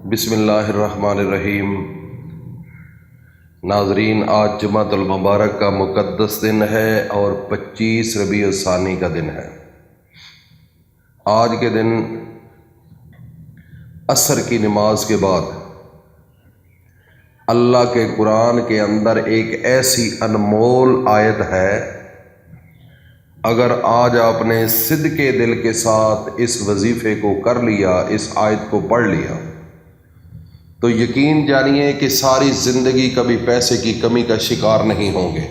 بسم اللہ الرحمن الرحیم۔ ناظرین، آج جمعۃ المبارک کا مقدس دن ہے اور 25 ربیع الثانی کا دن ہے۔ آج کے دن عصر کی نماز کے بعد اللہ کے قرآن کے اندر ایک ایسی انمول آیت ہے، اگر آج آپ نے صدقے دل کے ساتھ اس وظیفے کو کر لیا، اس آیت کو پڑھ لیا، تو یقین جانیے کہ ساری زندگی کبھی پیسے کی کمی کا شکار نہیں ہوں گے۔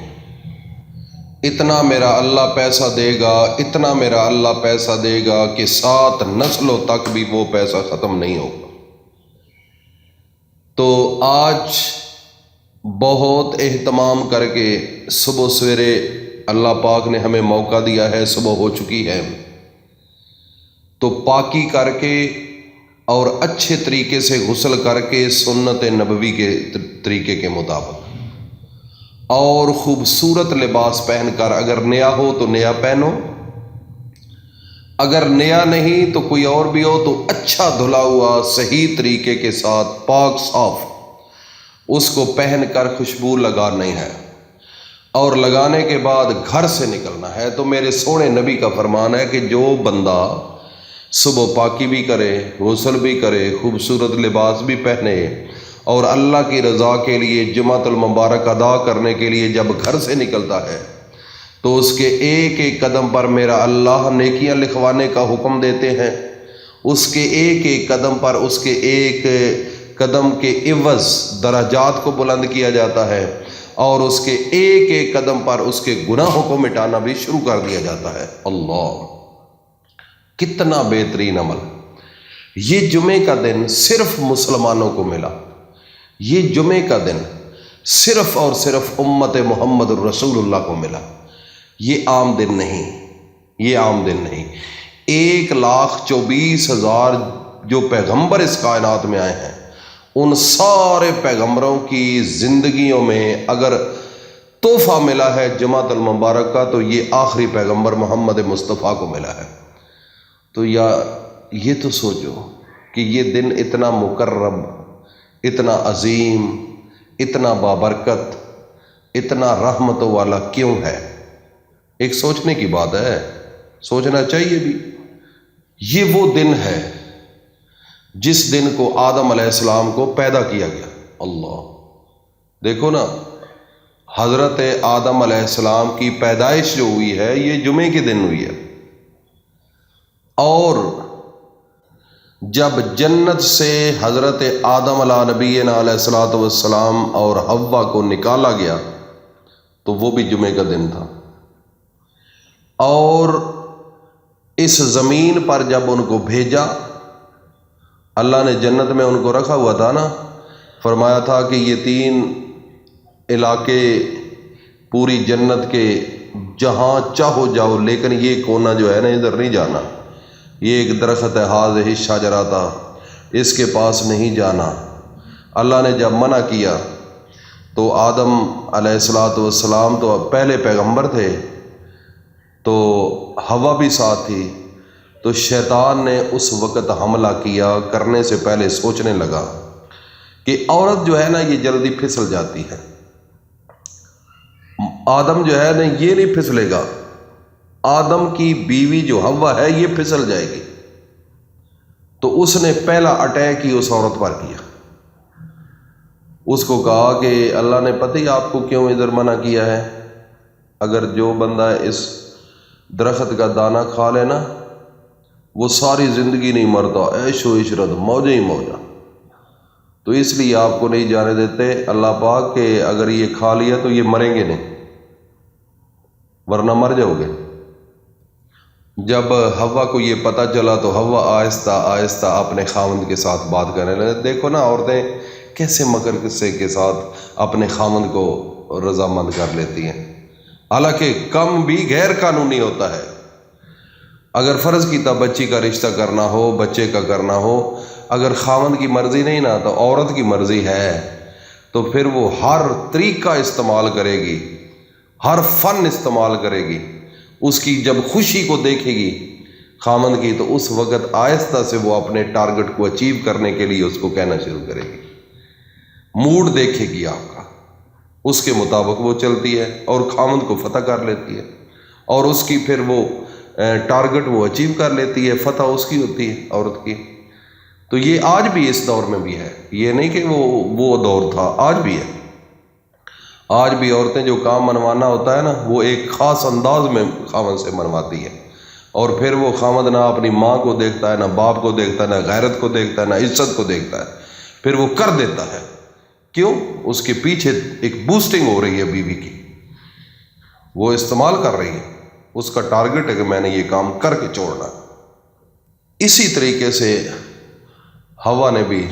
اتنا میرا اللہ پیسہ دے گا، اتنا میرا اللہ پیسہ دے گا کہ 7 نسلوں تک بھی وہ پیسہ ختم نہیں ہوگا۔ تو آج بہت اہتمام کر کے صبح سویرے اللہ پاک نے ہمیں موقع دیا ہے، صبح ہو چکی ہے، تو پاکی کر کے اور اچھے طریقے سے غسل کر کے سنت نبوی کے طریقے کے مطابق اور خوبصورت لباس پہن کر، اگر نیا ہو تو نیا پہنو، اگر نیا نہیں تو کوئی اور بھی ہو تو اچھا دھلا ہوا صحیح طریقے کے ساتھ پاک صاف اس کو پہن کر خوشبو لگانی ہے، اور لگانے کے بعد گھر سے نکلنا ہے۔ تو میرے سونے نبی کا فرمان ہے کہ جو بندہ صبح پاکی بھی کرے، غسل بھی کرے، خوبصورت لباس بھی پہنے اور اللہ کی رضا کے لیے جمعۃ المبارک ادا کرنے کے لیے جب گھر سے نکلتا ہے، تو اس کے ایک ایک قدم پر میرا اللہ نیکیاں لکھوانے کا حکم دیتے ہیں۔ اس کے ایک ایک قدم پر، اس کے ایک قدم کے عوض درجات کو بلند کیا جاتا ہے، اور اس کے ایک ایک قدم پر اس کے گناہوں کو مٹانا بھی شروع کر دیا جاتا ہے۔ اللہ، کتنا بہترین عمل! یہ جمعے کا دن صرف مسلمانوں کو ملا، یہ جمعے کا دن صرف اور صرف امت محمد الرسول اللہ کو ملا، یہ عام دن نہیں، یہ عام دن نہیں۔ 1,24,000 جو پیغمبر اس کائنات میں آئے ہیں، ان سارے پیغمبروں کی زندگیوں میں اگر تحفہ ملا ہے جمعۃ المبارک کا، تو یہ آخری پیغمبر محمد مصطفیٰ کو ملا ہے۔ تو یہ تو سوچو کہ یہ دن اتنا مکرم، اتنا عظیم، اتنا بابرکت، اتنا رحمت والا کیوں ہے؟ ایک سوچنے کی بات ہے، سوچنا چاہیے بھی۔ یہ وہ دن ہے جس دن کو آدم علیہ السلام کو پیدا کیا گیا۔ اللہ، دیکھو نا، حضرت آدم علیہ السلام کی پیدائش جو ہوئی ہے یہ جمعے کے دن ہوئی ہے، اور جب جنت سے حضرت آدم علیہ نبینا علیہ الصلوۃ والسلام اور حوا کو نکالا گیا تو وہ بھی جمعے کا دن تھا، اور اس زمین پر جب ان کو بھیجا، اللہ نے جنت میں ان کو رکھا ہوا تھا نا، فرمایا تھا کہ یہ 3 علاقے پوری جنت کے جہاں چاہو جاؤ، لیکن یہ کونا جو ہے نا ادھر نہیں جانا، یہ ایک درخت ہے ہذہ شجرہ تھا، اس کے پاس نہیں جانا۔ اللہ نے جب منع کیا تو آدم علیہ الصلوۃ والسلام تو پہلے پیغمبر تھے، تو حوا بھی ساتھ تھی، تو شیطان نے اس وقت حملہ کیا، کرنے سے پہلے سوچنے لگا کہ عورت جو ہے نا یہ جلدی پھسل جاتی ہے، آدم جو ہے نا یہ نہیں پھسلے گا، آدم کی بیوی جو حوا ہے یہ پھسل جائے گی۔ تو اس نے پہلا اٹیک ہی اس عورت پر کیا، اس کو کہا کہ اللہ نے پتہ ہی آپ کو کیوں ادھر منع کیا ہے، اگر جو بندہ اس درخت کا دانہ کھا لینا وہ ساری زندگی نہیں مرتا، عیش و عشرت، موجیں ہی موجہ، تو اس لیے آپ کو نہیں جانے دیتے اللہ پاک کہ اگر یہ کھا لیا تو یہ مریں گے نہیں، ورنہ مر جاؤ گے۔ جب حوا کو یہ پتہ چلا تو حوا آہستہ آہستہ اپنے خاوند کے ساتھ بات کرنے لگے۔ دیکھو نا عورتیں کیسے مکر قصے کے ساتھ اپنے خاوند کو رضامند کر لیتی ہیں، حالانکہ کم بھی غیر قانونی ہوتا ہے۔ اگر فرض کیتا بچی کا رشتہ کرنا ہو، بچے کا کرنا ہو، اگر خاوند کی مرضی نہیں نا تو عورت کی مرضی ہے، تو پھر وہ ہر طریقہ استعمال کرے گی، ہر فن استعمال کرے گی، اس کی جب خوشی کو دیکھے گی، خامند کی، تو اس وقت آہستہ سے وہ اپنے ٹارگٹ کو اچیو کرنے کے لیے اس کو کہنا شروع کرے گی، موڈ دیکھے گی آپ کا، اس کے مطابق وہ چلتی ہے اور خامند کو فتح کر لیتی ہے، اور اس کی پھر وہ ٹارگٹ وہ اچیو کر لیتی ہے، فتح اس کی ہوتی ہے عورت کی۔ تو یہ آج بھی اس دور میں بھی ہے، یہ نہیں کہ وہ دور تھا، آج بھی ہے۔ آج بھی عورتیں جو کام منوانا ہوتا ہے نا، وہ ایک خاص انداز میں خامند سے منواتی ہے، اور پھر وہ خامند نہ اپنی ماں کو دیکھتا ہے، نہ باپ کو دیکھتا ہے، نہ غیرت کو دیکھتا ہے، نہ عزت کو دیکھتا ہے، پھر وہ کر دیتا ہے۔ کیوں؟ اس کے پیچھے ایک بوسٹنگ ہو رہی ہے بیوی کی، وہ استعمال کر رہی ہے، اس کا ٹارگٹ ہے کہ میں نے یہ کام کر کے چھوڑنا۔ اسی طریقے سے حوا نے بھی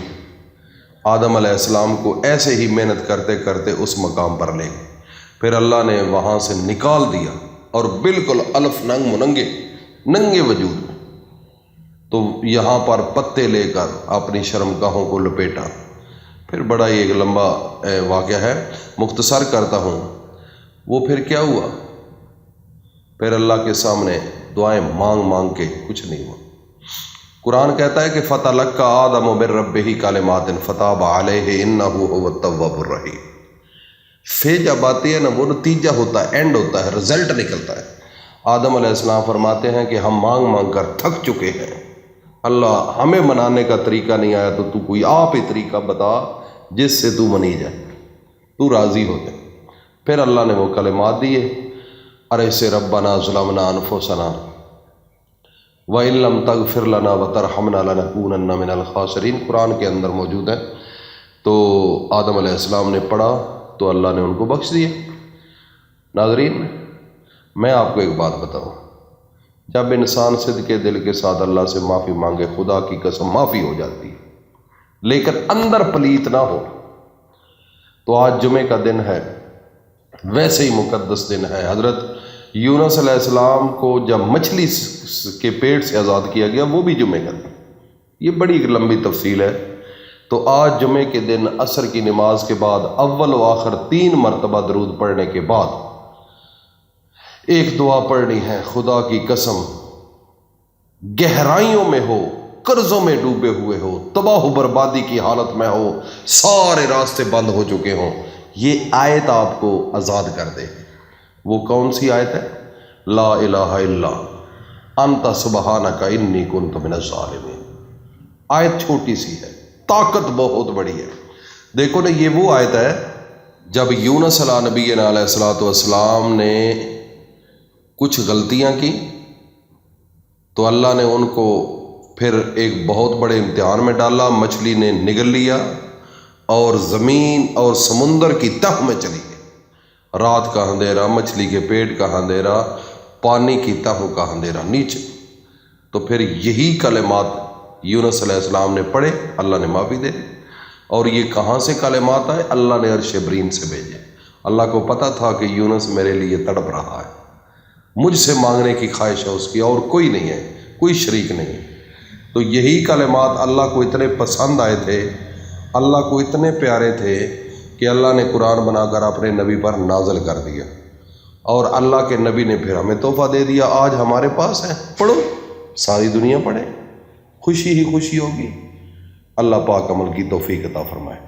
آدم علیہ السلام کو ایسے ہی محنت کرتے کرتے اس مقام پر لے گئے، پھر اللہ نے وہاں سے نکال دیا، اور بالکل الف ننگ مننگے ننگے وجود میں، تو یہاں پر پتے لے کر اپنی شرمگاہوں کو لپیٹا۔ پھر بڑا ہی ایک لمبا واقعہ ہے، مختصر کرتا ہوں۔ وہ پھر کیا ہوا؟ پھر اللہ کے سامنے دعائیں مانگ مانگ کے کچھ نہیں ہوا۔ قرآن کہتا ہے کہ فَتَلَقَّىٰ آدَمُ مِن رَّبِّهِ كَلِمَاتٍ فَتَابَ عَلَيْهِ إِنَّهُ هُوَ التَّوَّابُ الرَّحِيمُ۔ پھر جب آتی ہے نا، وہ نتیجہ ہوتا ہے، اینڈ ہوتا ہے، رزلٹ نکلتا ہے۔ آدم علیہ السلام فرماتے ہیں کہ ہم مانگ مانگ کر تھک چکے ہیں، اللہ ہمیں منانے کا طریقہ نہیں آیا، تو کوئی آپ ہی طریقہ بتا جس سے تو منی جائے، تو راضی ہو جائے۔ پھر اللہ نے وہ کلمات دیے، ارے سے ربنا ظلمنا انفسنا وَإِن لَّمْ تَغْفِرْ لَنَا وَتَرْحَمْنَا لَنَكُونَنَّ مِنَ الْخَاسِرِينَ، قرآن کے اندر موجود ہے۔ تو آدم علیہ السلام نے پڑھا تو اللہ نے ان کو بخش دیا۔ ناظرین، میں آپ کو ایک بات بتاؤں، جب انسان صدقے دل کے ساتھ اللہ سے معافی مانگے، خدا کی قسم معافی ہو جاتی ہے، لیکن اندر پلیت نہ ہو۔ تو آج جمعے کا دن ہے، ویسے ہی مقدس دن ہے۔ حضرت یونس علیہ السلام کو جب مچھلی کے پیٹ سے آزاد کیا گیا، وہ بھی جمعے کا دن، یہ بڑی ایک لمبی تفصیل ہے۔ تو آج جمعے کے دن عصر کی نماز کے بعد اول و آخر 3 مرتبہ درود پڑھنے کے بعد ایک دعا پڑھنی ہے، خدا کی قسم گہرائیوں میں ہو، قرضوں میں ڈوبے ہوئے ہو، تباہ و بربادی کی حالت میں ہو، سارے راستے بند ہو چکے ہوں، یہ آیت آپ کو آزاد کر دے۔ وہ کون سی آیت ہے؟ لا الہ الا انت سبحانک انی کنت من الظالمین۔ آیت چھوٹی سی ہے، طاقت بہت بڑی ہے۔ دیکھو نا، یہ وہ آیت ہے جب یونس علیہ نبی علیہ السلام نے کچھ غلطیاں کی تو اللہ نے ان کو پھر ایک بہت بڑے امتحان میں ڈالا، مچھلی نے نگل لیا اور زمین اور سمندر کی تہ میں چلی گئی۔ رات کا اندھیرا، مچھلی کے پیٹ کا اندھیرا، پانی کی تہ کا اندھیرا نیچے۔ تو پھر یہی کلمات یونس علیہ السلام نے پڑھے، اللہ نے معافی دے دی۔ اور یہ کہاں سے کلمات آئے؟ اللہ نے عرش برین سے بھیجے۔ اللہ کو پتہ تھا کہ یونس میرے لیے تڑپ رہا ہے، مجھ سے مانگنے کی خواہش ہے اس کی، اور کوئی نہیں ہے، کوئی شریک نہیں۔ تو یہی کلمات اللہ کو اتنے پسند آئے تھے، اللہ کو اتنے پیارے تھے کہ اللہ نے قرآن بنا کر اپنے نبی پر نازل کر دیا، اور اللہ کے نبی نے پھر ہمیں تحفہ دے دیا۔ آج ہمارے پاس ہے، پڑھو، ساری دنیا پڑھے، خوشی ہی خوشی ہوگی۔ اللہ پاک عمل کی توفیق عطا فرمائے۔